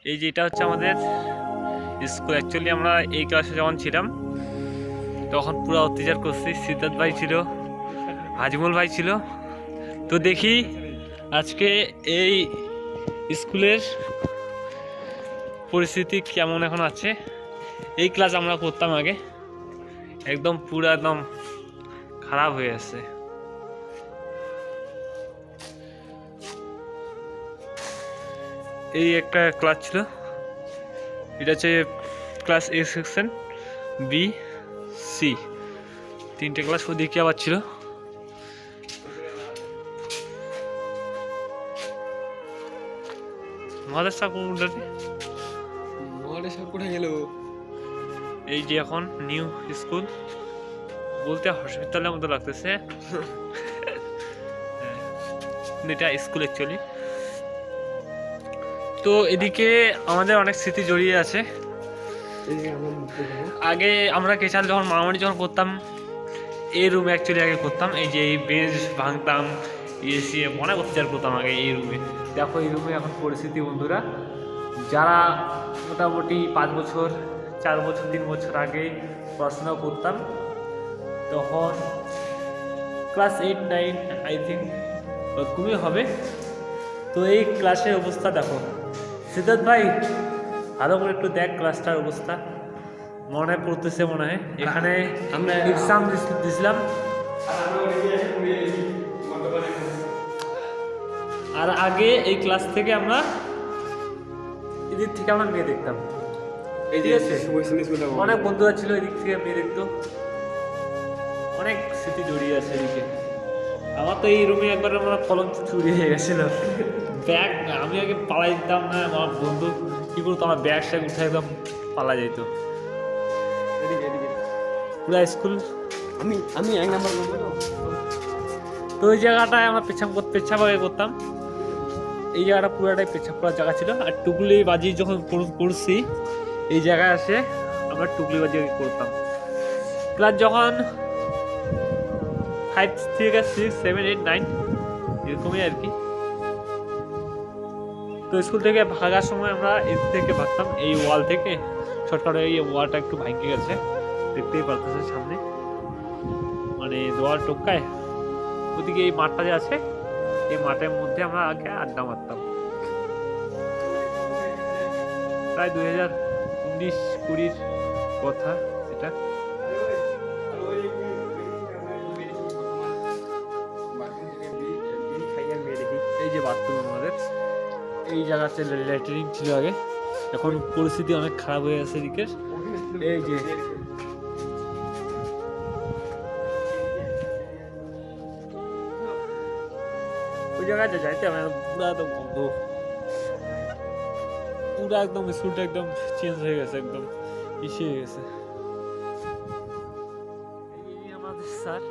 এই যে এটা হচ্ছে আমাদের স্কুল। অ্যাকচুয়ালি আমরা এই ক্লাসে যখন ছিলাম তখন পুরো অত্যাচার করছি। সিদ্ধার্থ ভাই ছিল, হাজিমুল ভাই ছিল। তো দেখি আজকে এই স্কুলের পরিস্থিতি কেমন এখন আছে। এই ক্লাস আমরা করতাম আগে, একদম পুরো একদম খারাপ হয়ে আছে। এই একটা ক্লাস ছিল, এটা হচ্ছে ক্লাস এ সেকশন, বি, সি, তিনটে ক্লাস। ওদিকে আবার ছিল মহাদেশ কোথায় গেল? এই যে এখন নিউ স্কুল, বলতে হসপিটালের মতো লাগতেছে। এটা স্কুল অ্যাকচুয়ালি। তো এদিকে আমাদের অনেক স্মৃতি জড়িয়ে আছে। আগে আমরা কেচাল যখন মারামারি যখন করতাম এই রুমে অ্যাকচুয়ালি আগে করতাম। এই যে এই বেঞ্চ ভাঙতাম, এসি অনেক অত্যাচার করতাম আগে এই রুমে। দেখো এই রুমে এখন পরিস্থিতি বন্ধুরা, যারা মোটামুটি 5 বছর 4 বছর 3 বছর আগে পড়াশোনা করতাম তখন ক্লাস 8 9 আই থিঙ্ক ওরকমই হবে। তো এই ক্লাসের অবস্থা দেখো। সিদ্ধার্থ ভাই ভালো করে একটু দেখ ক্লাসটার অবস্থা, মনে পড়তেছে মনে হয়। এখানে আমরা এক্সাম দিছিলাম, আর আগে এই ক্লাস থেকে আমরা এদিক থেকে আমরা মেয়ে দেখতাম। ঠিক আছে, অনেক বন্ধুরা ছিল এদিক থেকে মেয়ে দেখতো। অনেক স্মৃতি জড়িয়ে আছে এদিকে। আমার তো এই রুমে একবার আমার কলম চুরি হয়ে গেছিল, ব্যাগ আমি আগে পালাই দিতাম না, আমার বন্ধু কী করতো আমার ব্যাগ ট্যাগ উঠে একদম পালা যেত পুরা স্কুল। আমি এক নাম্বার। তো ওই জায়গাটায় আমরা পেছাব আগে করতাম। এই জায়গাটা পুরাটাই পেছাব করার জায়গা ছিল। আর টুকলি বাজি যখন করছি এই জায়গায় আসে আমরা টুকলি বাজি করতাম। ক্লাস যখন 5 থেকে 6 7 8 9 এরকমই আর কি। তো স্কুল থেকে ভাগার সময় আমরা এর থেকে ভাগতাম এই ওয়াল থেকে। শর্টকাট এই ওয়ালটা একটু ভাঙে গেছে, দেখতেই পারতেছে সামনে, মানে দোয়ার টোকায়। ওদিকে এই মাঠটা যে আছে এই মাঠের মধ্যে আমরা আগে আড্ডা মারতাম। প্রায় 2019-20 কথা এটা। এই যে বাথরুম আমাদের, এই জায়গাতে ল্যাট্রিন ছিল আগে, এখন পরিস্থিতি অনেক খারাপ হয়ে গেছে এদিকের। এই যে ওই জায়গায় যাইতে হবে পুরা একদম বন্ধ, পুরা একদম স্কুলটা একদম চেঞ্জ হয়ে গেছে, একদম ইসে হয়ে গেছে। এই আমাদের স্যার,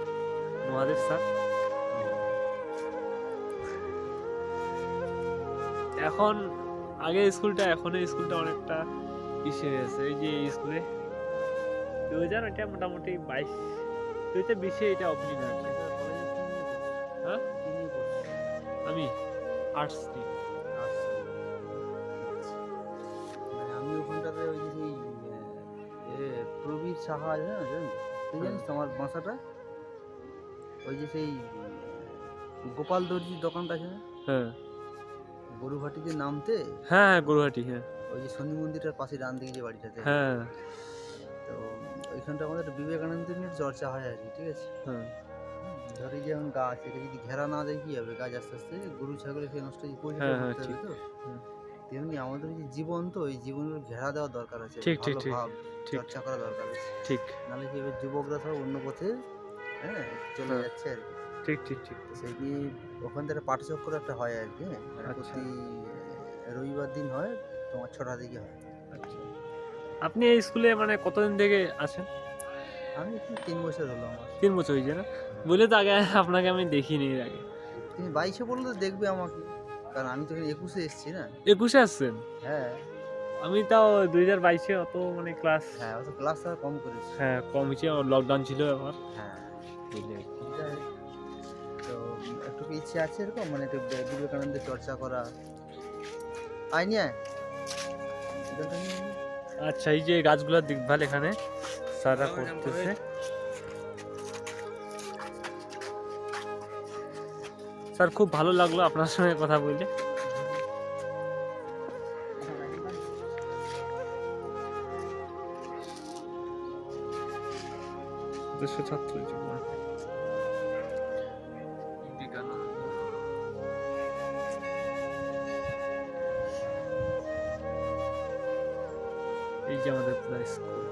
মহাদেব স্যার। এখন আগে স্কুলটা এখন স্কুলটা অনেকটা ইসে হয়ে গেছে। এই যে এই স্কুলে 2000 এটা মোটামুটি 22 2020 এটা ওপেনিং হয়েছে। হ্যাঁ আমি আর্টস নিই। আমি ওখানটাতে ওই যে সেই প্রবীর সাহা আছে না, জানেন তুই জানিস তো আমার বাসাটা ওই যে সেই গোপাল দর্জির দোকানটা আছে না, হ্যাঁ গরুঘাটিতে নামতে। হ্যাঁ গৌরহাটি, হ্যাঁ ওই যে শনি মন্দিরটার পাশে ডান দিকে যে বাড়িটাতে, হ্যাঁ তো ওইখানটা আমাদের বিবেকানন্দ নিয়ে চর্চা হয় আর কি। ঠিক আছে, হ্যাঁ ধরি যেমন গাছ, এটা যদি ঘেরা না দেয় কি হবে, গাছ আস্তে আস্তে গরু ছাগলে সে নষ্ট হ্যাঁ হ্যাঁ করতে হবে। ঠিক। তো তেমনি আমাদের যে জীবন, তো এই জীবনের ঘেরা দেওয়া দরকার আছে, ঠিক ঠিক ভালো ঠিক ভাব ঠিক চর্চা করা দরকার আছে। ঠিক নাহলে কি হবে, যুবকরা সব অন্য পথে চলে হ্যাঁ। যাচ্ছে আর কি। ঠিক ঠিক ঠিক। তো সেই নিয়ে ওখান থেকে পাঠচক্র একটা হয় আর কি। মানে আচ্ছা প্রতি রবিবার দিন হয়, তোমার 6টা দিকে হয়। আচ্ছা। আপনি এই স্কুলে মানে কতদিন থেকে আছেন? আমি এখানে 3 বছর হলো আমার। 3 বছর হয়েছে না? বলে তো আগে আপনাকে আমি দেখিনি এর আগে। তুমি 22-এ বললে তো দেখবে আমাকে, কারণ আমি তো এখানে 21-এ এসেছি না। 21-এ আসছেন? হ্যাঁ আমি তাও 2022-এ অত মানে ক্লাস, হ্যাঁ, অত ক্লাস আর কম করেছি। হ্যাঁ কম হয়েছে, লকডাউন ছিল আবার। হ্যাঁ, বুঝলে আর কি। যাই হোক, তো একটু কি ইচ্ছে আছে এরকম, মানে একটু বিবেকানন্দের চর্চা করা। আয় নিয়ে আয়। এখানটা নিয়ে নিই। আচ্ছা, এই যে গাছগুলোর দেখভাল এখানে স্যাররা করতেছে। স্যার খুব ভালো লাগলো আপনার সঙ্গে কথা বলে। দেশের ছাত্র জীবন এই যে আমাদের প্লে স্কুল।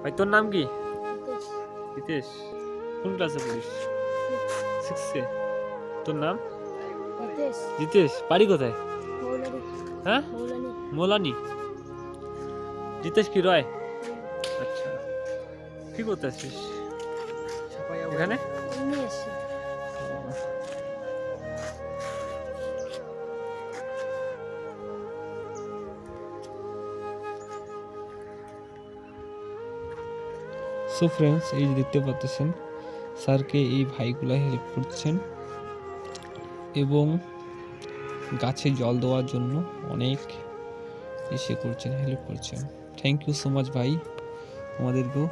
ভাই তোর নাম কি? হিতেশ। কোন ক্লাসে পড়িস? 6-এ। তোর নাম? জিতেশ। বাড়ি কোথায়? হ্যাঁ, মোলানি। জিতেশ কি রয়? আচ্ছা, কি করতে আসছিস ছাপাইয়া এখানে? সো ফ্রেন্ডস, এই যে দেখতে পাচ্ছেন স্যারকে এই ভাইগুলা হেল্প করছেন এবং গাছে জল দেওয়ার জন্য অনেক এসে করছেন, হেল্প করছেন। থ্যাংক ইউ সো মাচ ভাই আমাদেরকেও।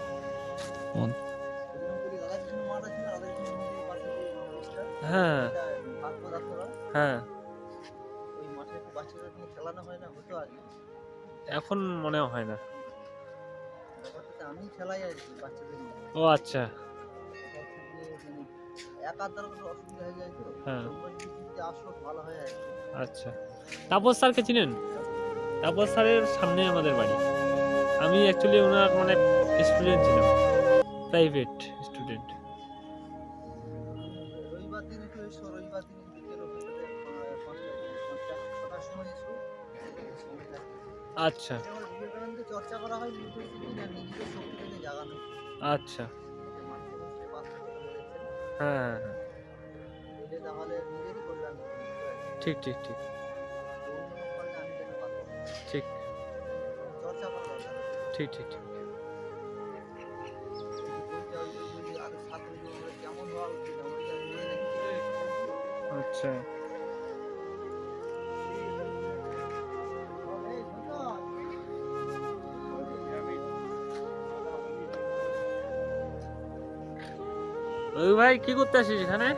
হ্যাঁ হ্যাঁ, ওই মাঠে একটু বাচ্চাদের নিয়ে খেলানো হয় না, হতো আগে। এখন মনে হয় না। ব্যাপারটা আমি খেলাই আর কি বাচ্চাদের নিয়ে। ও আচ্ছা, একার দ্বারা তো অসুবিধা হয়ে যায় তো। হ্যাঁ। তোমরা যদি আসো ভালো হয় আর কি। আচ্ছা। তাপস স্যারকে চিনেন? তাপস স্যারের সামনে আমাদের বাড়ি। আমি অ্যাকচুয়ালি ওনার মানে স্টুডেন্ট ছিলাম, প্রাইভেট স্টুডেন্ট। রবিবার দিন একটু এসো, রবিবার দিন বিকেল ওখানে 5টার সময় এসো। আচ্ছা যেমন বিবেকানন্দের চর্চা করা হয় বুদ্ধদেব না, নিজেদের শক্তিটাকে জাগানো। আচ্ছা, মানুষের মধ্যে বাস্তবতা রয়েছে। হ্যাঁ হ্যাঁ হ্যাঁ, এলে তাহলে নিজেরই কল্যাণ হবে, বুঝতে পারছো? ঠিক ঠিক ঠিক তো অন্য করলে আমি কেন পারবো না? ঠিক চর্চা করা দরকার আছে। ঠিক ঠিক ঠিক। বইটা ওই যে বলি আগে ছাত্র জীবনে কেমন হওয়া উচিত আমরা কি আমি মনে রেখেছি? আচ্ছা, ওই ভাই কি করতে আসিস এখানে?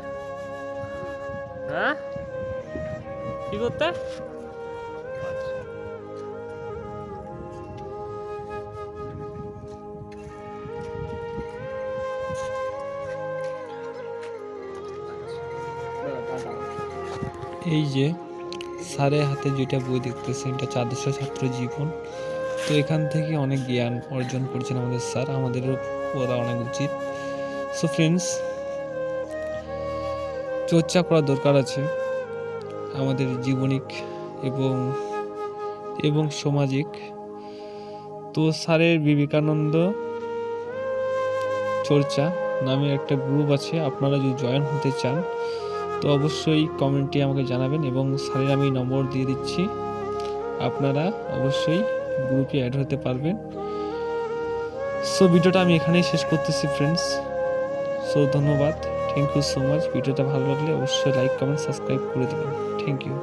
হ্যাঁ, কি করতে? আচ্ছা। এই যে স্যারের হাতে যেটা বই দেখতেছেন, এটা আদর্শ ছাত্র জীবন। তো এখান থেকে অনেক জ্ঞান অর্জন করছেন আমাদের স্যার, আমাদেরও পড়া অনেক উচিত। সো ফ্রেন্ডস, চর্চা করা দরকার আছে আমাদের জীবনিক এবং সামাজিক। তো স্যারের বিবেকানন্দ চর্চা নামে একটা গ্রুপ আছে, আপনারা যদি জয়েন হতে চান তো অবশ্যই কমেন্টে আমাকে জানাবেন এবং স্যারের আমি নম্বর দিয়ে দিচ্ছি, আপনারা অবশ্যই গ্রুপে অ্যাড হতে পারবেন। সো ভিডিওটা আমি এখানেই শেষ করতেছি ফ্রেন্ডস। সো ধন্যবাদ, থ্যাংক ইউ সো মাচ। ভিডিওটা ভালো লাগলে অবশ্যই লাইক কমেন্ট সাবস্ক্রাইব করে দেবেন। Thank you.